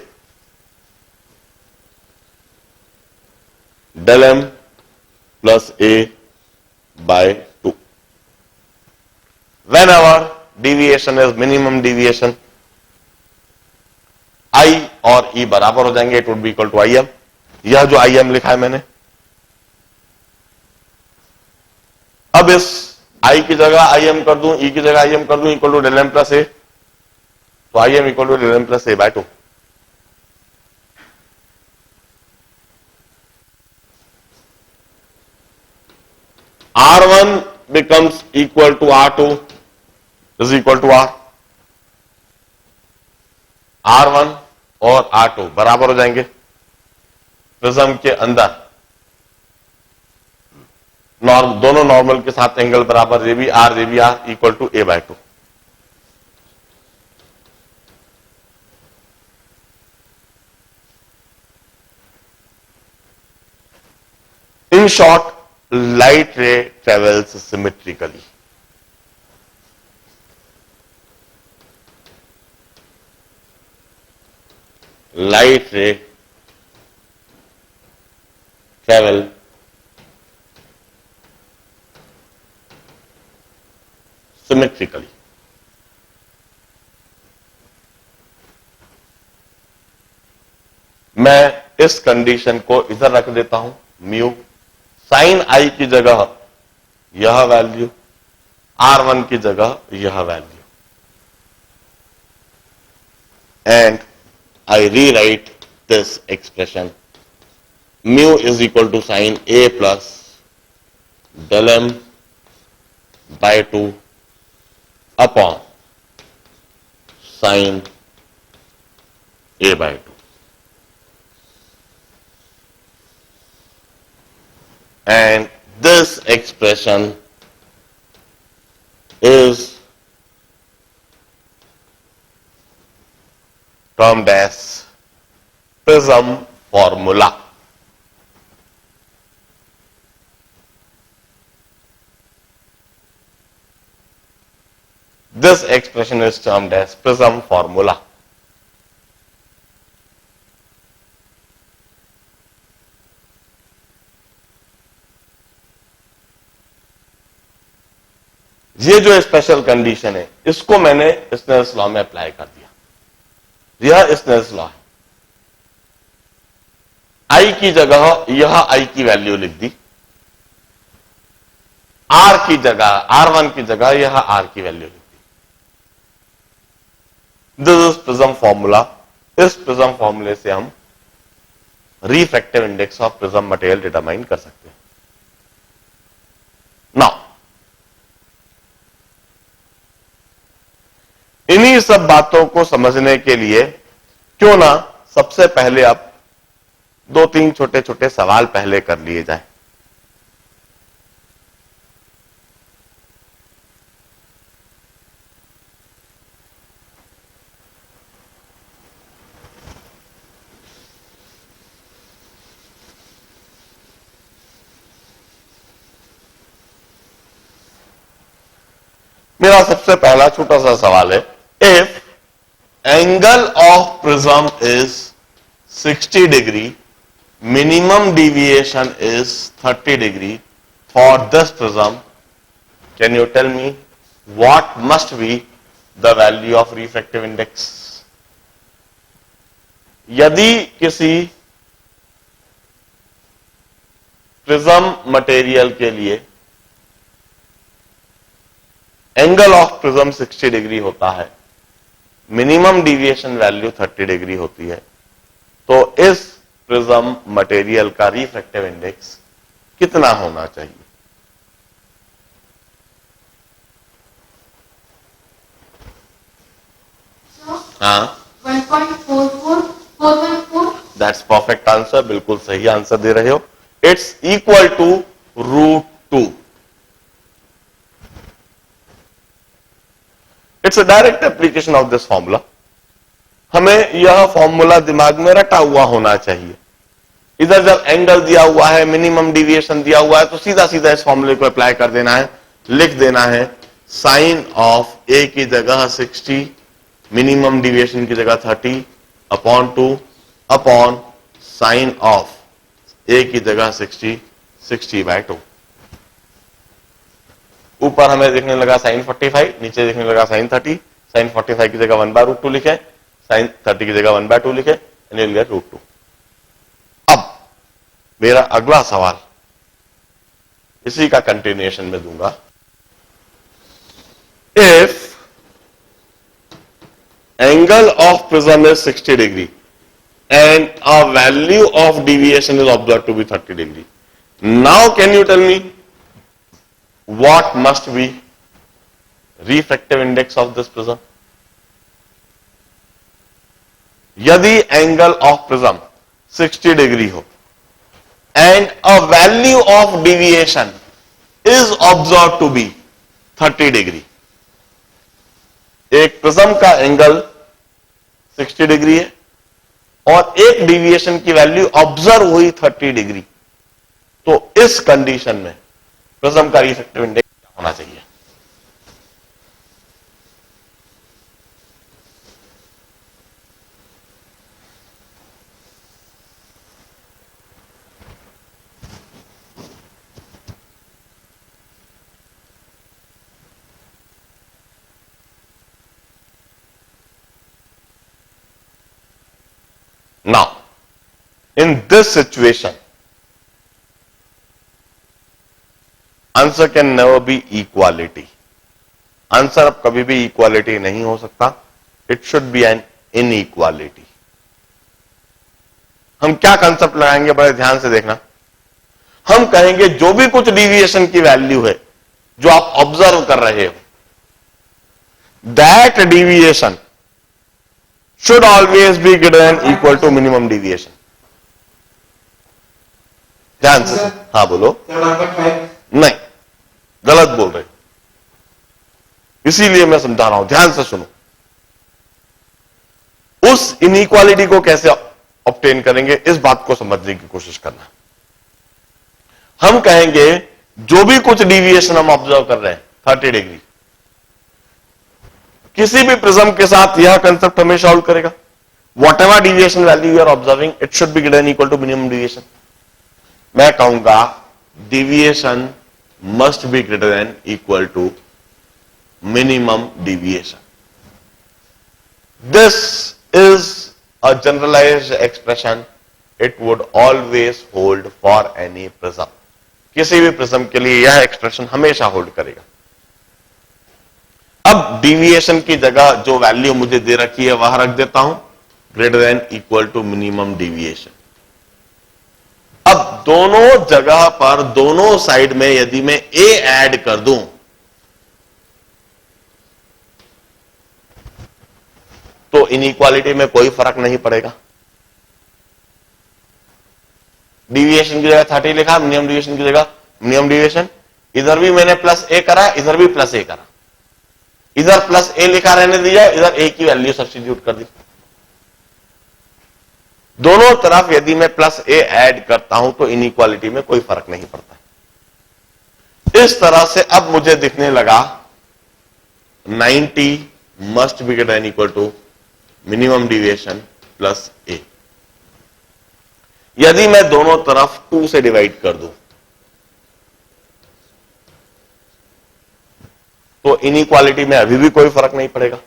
del M plus A by 2। whenever deviation is minimum deviation, I और E बराबर हो जाएंगे, it would be equal to IM। यह जो IM लिखा है मैंने, अब इस I की जगह IM कर दूं, E की जगह IM कर दूं, equal to del M plus A, तो IM equal to del M plus A by 2। R1 becomes equal to R2 is equal to R। R1 और R2 बराबर हो जाएंगे, प्रिज्म के अंदर दोनों नॉर्मल के साथ एंगल बराबर, J B R equal to A by 2। In short, light ray travels symmetrically. Light ray travel symmetrically. मैं इस कंडीशन को इधर रख देता हूं, म्यू साइन I की जगह यह वैल्यू, R1 की जगह यह value, and I rewrite this expression, mu is equal to sin A plus del M by 2 upon sin A by 2. And this expression is termed as prism formula. This expression is termed as prism formula. ये जो special condition है इसको मैंने Snell's law में apply कर दिया। यह Snell's law है, I की जगह यह I की वैल्यू लिख दी, आर की जगह, R1 की जगह यह आर की वैल्यू होती है। This is prism formula. इस प्रिज्म फॉर्मूले से हम refractive index of prism material determine कर सकते हैं। नाउ इन्हीं सब बातों को समझने के लिए क्यों ना सबसे पहले अब दो तीन छोटे छोटे सवाल पहले कर लिए जाए। मेरा सबसे पहला छोटा सा सवाल है, if angle of prism is 60 degree, minimum deviation is 30 degree for this prism, can you tell me what must be the value of refractive index? यदि किसी प्रिज्म मटेरियल के लिए एंगल ऑफ प्रिज्म 60 डिग्री होता है, minimum deviation value 30 degree होती है, तो इस प्रिज्म मटेरियल का रिफ्रैक्टिव इंडेक्स कितना होना चाहिए? हाँ, 1.44414। दैट्स परफेक्ट आंसर, बिल्कुल सही आंसर दे रहे हो। It's equal to √2। It's a direct application of this formula. हमें यह फॉर्मूला दिमाग में रटा हुआ होना चाहिए। इधर जब एंगल दिया हुआ है, मिनिमम डिविएशन दिया हुआ है, तो सीधा सीधा इस फॉर्मूले को अप्लाई कर देना है, लिख देना है साइन ऑफ ए की जगह 60, मिनिमम डिविएशन की जगह 30 अपॉन 2 अपॉन साइन ऑफ ए की जगह 60/2। ऊपर हमें देखने लगा साइन 45, नीचे देखने लगा साइन 30। साइन 45 की जगह 1/√2 लिखे, साइन 30 की जगह 1/2 लिखे, एंड यू विल गेट √2। अब मेरा अगला सवाल इसी का कंटिन्यूएशन में दूंगा। If angle of prism is 60 degree and a value of deviation is observed to be 30 degree. Now can you tell me what must be refractive index of this prism? यदि angle of prism 60 degree हो and a value of deviation is observed to be 30 degree, एक prism का angle 60 degree है और एक deviation की value observe हुई 30 degree, तो इस कंडीशन में प्रिज्म का रिफ्रैक्टिव इंडेक्स क्या होना चाहिए? Now, in this situation, answer can never be equality. Answer अब कभी भी इक्वालिटी नहीं हो सकता। It should be an inequality. हम क्या कंसेप्ट लगाएंगे, बड़े ध्यान से देखना। हम कहेंगे जो भी कुछ डिविएशन की वैल्यू है जो आप ऑब्जर्व कर रहे हो, that deviation should always be greater than equal to minimum deviation. ध्यान से, हाँ बोलो। नहीं, गलत बोल रहे, इसीलिए मैं समझा रहा हूं, ध्यान से सुनो। उस इनइक्वालिटी को कैसे ऑब्टेन करेंगे, इस बात को समझने की कोशिश करना। हम कहेंगे जो भी कुछ डिविएशन हम ऑब्जर्व कर रहे हैं 30 डिग्री, किसी भी प्रिज्म के साथ यह कंसेप्ट हमेशा होल्ड करेगा। Whatever deviation value you are observing, it should be greater equal to minimum deviation. मैं कहूंगा deviation must be greater than equal to minimum deviation. This is a generalized expression, it would always hold for any prism. किसी भी prism के लिए यह expression हमेशा hold करेगा। अब डिविएशन की जगह जो वैल्यू मुझे दे रखी है वह रख देता हूं, greater than equal to minimum deviation. अब दोनों जगह पर दोनों साइड में यदि मैं ए ऐड कर दूं तो इनइक्वालिटी में कोई फर्क नहीं पड़ेगा। डिविएशन की जगह 30 लिखा, मिनिमम डिविएशन की जगह मिनिमम डिविएशन। इधर भी मैंने प्लस ए करा, इधर भी प्लस ए करा, इधर प्लस ए लिखा रहने दिया, इधर ए की वैल्यू सब्स्टिट्यूट कर दी। दोनों तरफ यदि मैं प्लस ए ऐड करता हूं तो इनइक्वालिटी में कोई फर्क नहीं पड़ता। इस तरह से अब मुझे दिखने लगा 90 must be greater than equal to minimum deviation plus A. यदि मैं दोनों तरफ 2 से डिवाइड कर दूं तो इनइक्वालिटी में अभी भी कोई फर्क नहीं पड़ेगा।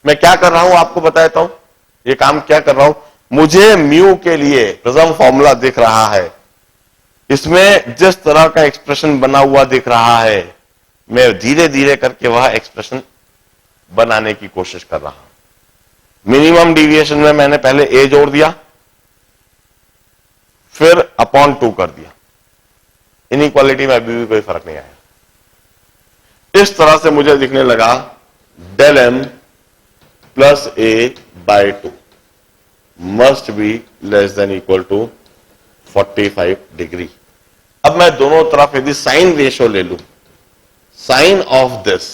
मैं क्या कर रहा हूं आपको बता देता हूं, ये काम क्या कर रहा हूं। मुझे म्यू के लिए प्रिज्म फॉर्मूला दिख रहा है, इसमें जिस तरह का एक्सप्रेशन बना हुआ दिख रहा है, मैं धीरे धीरे करके वह एक्सप्रेशन बनाने की कोशिश कर रहा हूं। मिनिमम डिविएशन में मैंने पहले ए जोड़ दिया, फिर अपॉन 2 कर दिया। इनइक्वालिटी में अभी भी कोई फर्क नहीं आया। इस तरह से मुझे दिखने लगा del M plus A by 2 must be less than equal to 45 degree. अब मैं दोनों तरफ यदि साइन रेशियो ले लूं, साइन ऑफ दिस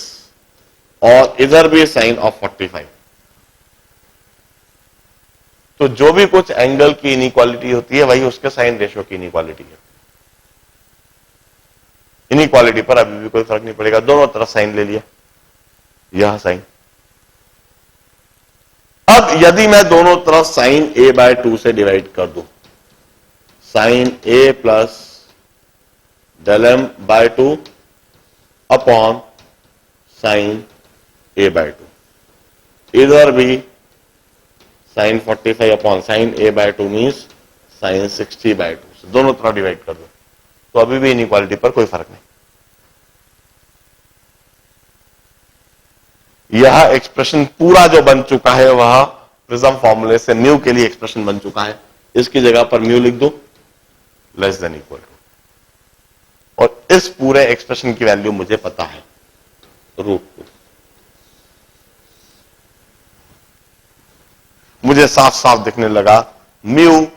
और इधर भी साइन ऑफ 45, तो जो भी कुछ एंगल की इनइक्वालिटी होती है वही उसके साइन रेशियो की इनइक्वालिटी है। इनइक्वालिटी पर अभी भी कोई फर्क नहीं पड़ेगा। दोनों तरफ साइन ले लिया, यह साइन। अब यदि मैं दोनों तरफ साइन ए बाय 2 से डिवाइड कर दूं, sine A plus del m by 2 upon sine A by 2, इधर भी sine 45 upon sine A by 2 means sine 60 by 2 से दोनों तरफ डिवाइड कर दो तो अभी भी इनइक्वालिटी पर कोई फर्क नहीं। यह एक्सप्रेशन पूरा जो बन चुका है वह प्रिज्म फॉर्मूले से म्यू के लिए एक्सप्रेशन बन चुका है। इसकी जगह पर म्यू लिख दो लेस देन इक्वल टू, और इस पूरे एक्सप्रेशन की वैल्यू मुझे पता है √2। मुझे साफ साफ दिखने लगा mu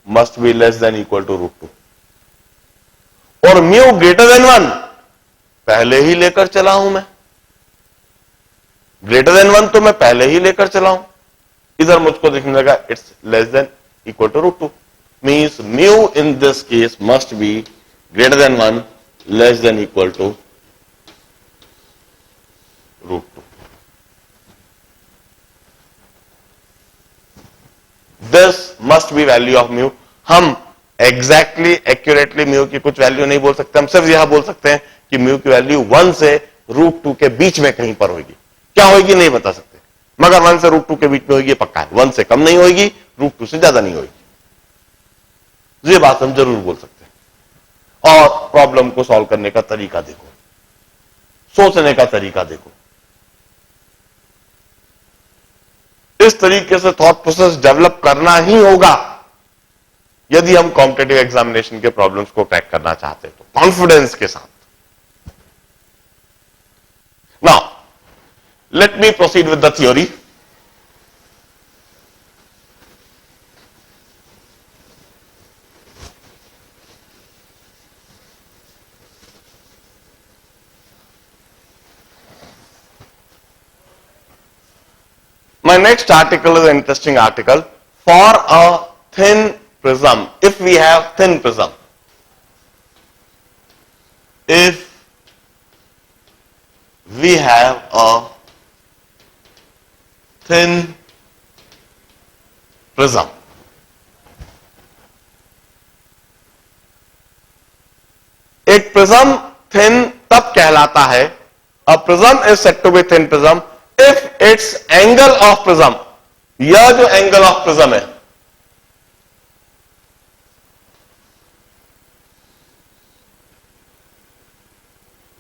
must be less than equal to √2 और म्यू ग्रेटर देन 1 पहले ही लेकर चला हूं मैं। ग्रेटर देन 1 तो मैं पहले ही लेकर चला हूं, इधर मुझको दिखने लगा it's less than equal to √2 means mu in this case must be greater than 1 less than equal to √2। This must be value of mu. हम एग्जैक्टली एक्यूरेटली म्यू की कुछ वैल्यू नहीं बोल सकते, हम सिर्फ यह बोल सकते हैं कि म्यू की वैल्यू 1 से √2 के बीच में कहीं पर होगी। क्या होगी नहीं बता सकते, मगर 1 से √2 के बीच में होगी पक्का है। 1 से कम नहीं होगी, √2 से ज्यादा नहीं होगी, ये बात हम जरूर बोल सकते हैं। और प्रॉब्लम को सॉल्व करने का तरीका देखो, सोचने का तरीका देखो, इस तरीके से थॉट प्रोसेस डेवलप करना ही होगा यदि हम कॉम्पिटिटिव एग्जामिनेशन के प्रॉब्लम्स को क्रैक करना चाहते हैं तो कॉन्फिडेंस के साथ। Now let me proceed with the theory. My next article is an interesting article. For a thin prism, if we have thin prism, if we have a thin prism, एक prism thin तब कहलाता है, a prism is said to be thin prism if its angle of prism, यह जो angle of prism है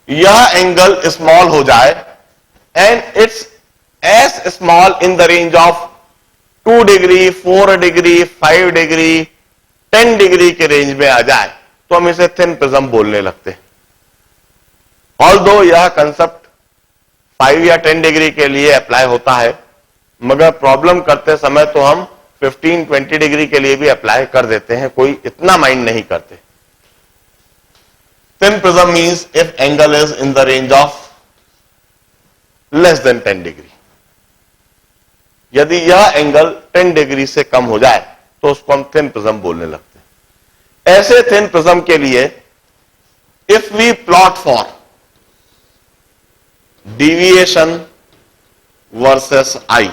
यह angle small हो जाए and it's S small in the range of 2 degree, 4 degree, 5 degree, 10 degree के रेंज में आ जाए तो हम इसे थिन प्रिज्म बोलने लगते हैं। ऑल्दो यह कंसेप्ट 5 या 10 डिग्री के लिए अप्लाई होता है, मगर प्रॉब्लम करते समय तो हम 15-20 डिग्री के लिए भी अप्लाई कर देते हैं, कोई इतना माइंड नहीं करते। Thin prism means if angle is in the range of less than 10 degree. यदि यह एंगल 10 डिग्री से कम हो जाए तो उसको हम थिन प्रिज्म बोलने लगते हैं। ऐसे थिन प्रिज्म के लिए if we plot for deviation versus I,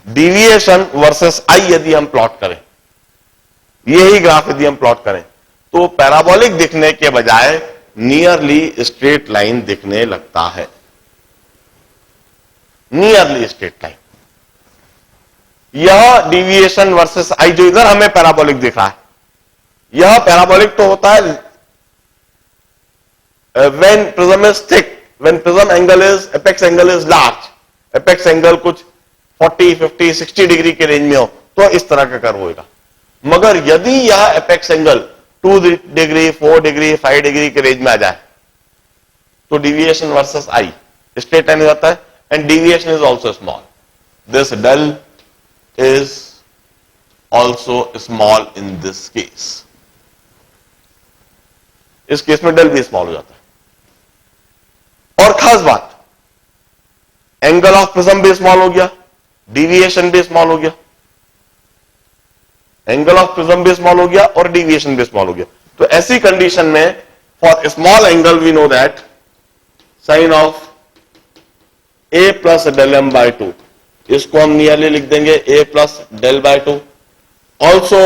deviation versus I यदि हम प्लॉट करें, यही ग्राफ यदि हम प्लॉट करें तो पैराबोलिक दिखने के बजाय नियरली स्ट्रेट लाइन दिखने लगता है। Nearly straight line. यह डिविएशन वर्सेस आई जो इधर हमें पैराबोलिक दिख रहा है, यह पैराबोलिक तो होता है when prism is thick, when prism angle is, apex angle is large, apex angle कुछ 40, 50, 60 डिग्री के रेंज में हो तो इस तरह का कर्व होगा। मगर यदि यह apex angle 2 degree, 4 degree, 5 degree के रेंज में आ जाए तो deviation versus I straight line हो जाता है and deviation is also small. This del is also small in this case. इस केस में डेल भी स्मॉल हो जाता है। और खास बात, एंगल ऑफ प्रिज्म भी स्मॉल हो गया, डिविएशन भी स्मॉल हो गया। एंगल ऑफ प्रिज्म भी स्मॉल हो गया और डिविएशन भी स्मॉल हो गया। तो ऐसी कंडीशन में for small angle we know that sine of A plus del m by 2, इसको हम नियरली लिख देंगे A plus del by 2। Also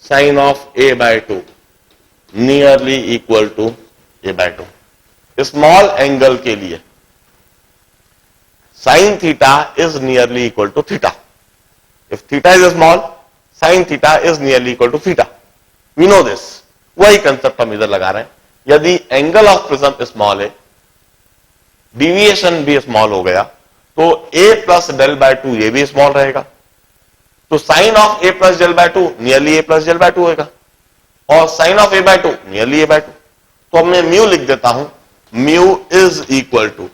sine of A by 2 nearly equal to A by 2। Small angle के लिए sine theta is nearly equal to theta. If theta is small, sine theta is nearly equal to theta. We know this. वही concept हम इधर लगा रहे हैं। यदि angle of prism small है, डिविएशन भी स्मॉल हो गया, तो ए प्लस डेल बाय 2 ये भी स्मॉल रहेगा। तो sine of A plus del by 2 nearly A plus del by 2 होगा और sine of A by 2 nearly A by 2। तो मैं म्यू लिख देता हूं, mu is equal to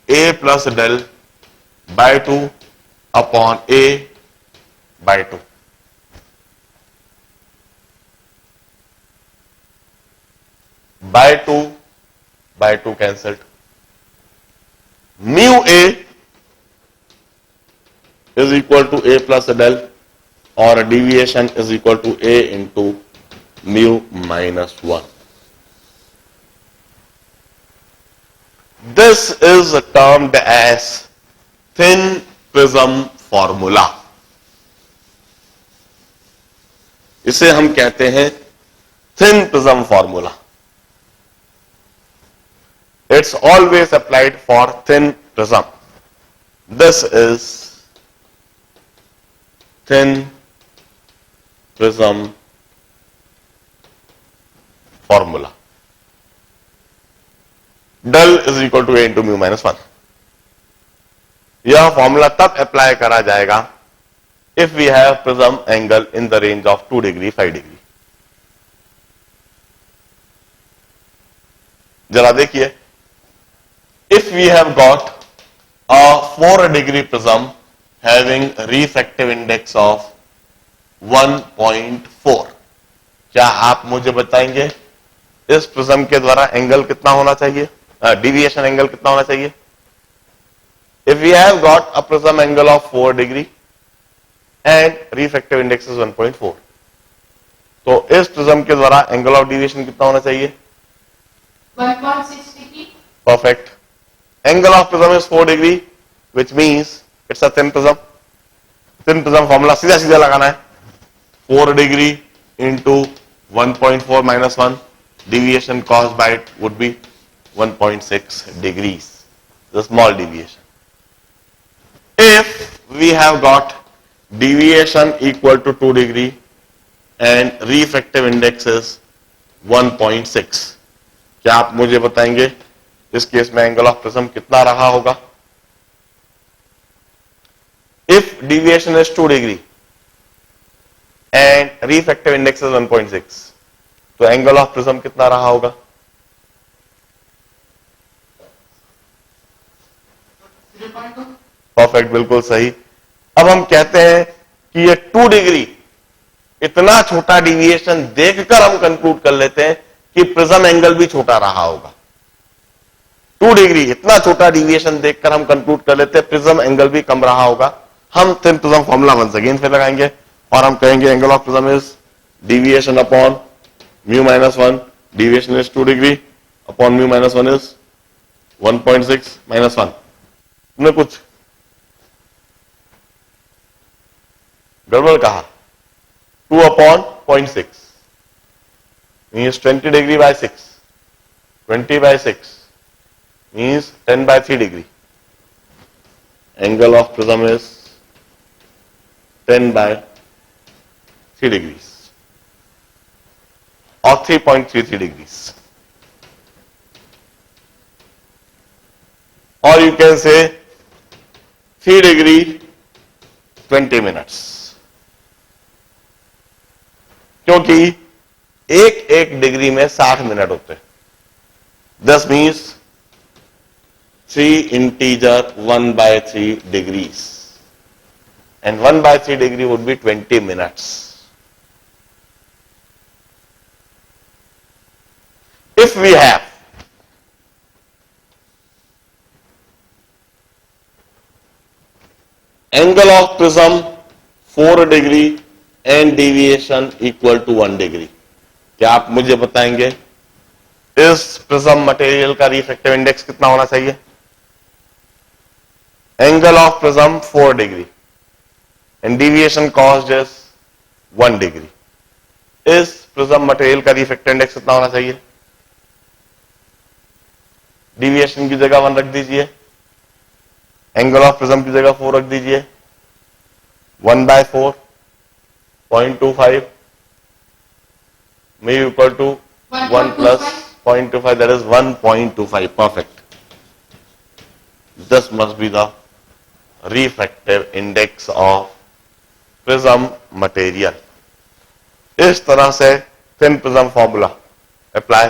A plus del by 2 upon A by 2। By 2 cancelled. Mu A is equal to A plus del और deviation is equal to A into mu minus 1। This is termed as thin prism formula. इसे हम कहते हैं thin prism formula. It's always applied for thin prism. This is thin prism formula. Del is equal to A into mu minus 1। यह formula तब apply करा जाएगा if we have prism angle in the range of 2 degree, 5 degree. जरा देखिए, if we have got a 4 degree prism having refractive index of 1.4, क्या आप मुझे बताएंगे इस प्रिज्म के द्वारा एंगल कितना होना चाहिए, डिविएशन एंगल कितना होना चाहिए? If we have got a prism angle of 4 degree and refractive index is 1.4, तो इस प्रिज्म के द्वारा एंगल ऑफ डिविएशन कितना होना चाहिए? 1.6 degree. Perfect. Angle of prism is 4 degree which means it's a thin prism. Thin prism formula सीधा सीधा लगाना है, 4 degree into 1.4 minus 1, deviation caused by it would be 1.6 degrees, the small deviation. If we have got deviation equal to 2 degree and refractive index is 1.6, क्या आप मुझे बताएंगे इस case में एंगल ऑफ प्रिज्म कितना रहा होगा? If deviation is 2 degree and refractive index is 1.6, तो एंगल ऑफ प्रिज्म कितना रहा होगा? परफेक्ट, बिल्कुल सही। अब हम कहते हैं कि ये 2 डिग्री, इतना छोटा डिविएशन देखकर हम कंक्लूड कर लेते हैं कि प्रिज्म एंगल भी छोटा रहा होगा। 2 डिग्री इतना छोटा डिविएशन देखकर हम कंक्लूड कर लेते हैं प्रिज्म एंगल भी कम रहा होगा। हम thin prism formula once again फिर लगाएंगे और हम कहेंगे angle of prism is deviation upon mu minus 1, deviation is 2 degree upon mu minus 1 is 1.6 minus 1। तुमने कुछ गड़बड़ कहा। 2 upon 0.6 means 20 degree by 6, 20 by 6 means 10 by 3 degree. Angle of prism is 10 by 3 degrees or 3.33 degrees, or you can say 3 degree 20 minutes, क्योंकि एक degree में 60 minute होते हैं। This means 3 integer 1/3 degrees and 1/3 degree would be 20 minutes. If we have angle of prism 4 degree and deviation equal to 1 degree, क्या आप मुझे बताएंगे इस प्रिज्म मटेरियल का रिफ्रैक्टिव इंडेक्स कितना होना चाहिए? Angle of prism 4 degree and deviation caused is 1 degree. इस प्रिज्म मटेरियल का रिफ्रैक्टिव इंडेक्स कितना होना चाहिए? डिविएशन की जगह 1 रख दीजिए, एंगल ऑफ प्रिज्म की जगह 4 रख दीजिए। 1/4 0.25 may be equal to 1 plus 0.25, that is 1.25. Perfect. This must be the refractive index of prism material. इस तरह से thin prism formula apply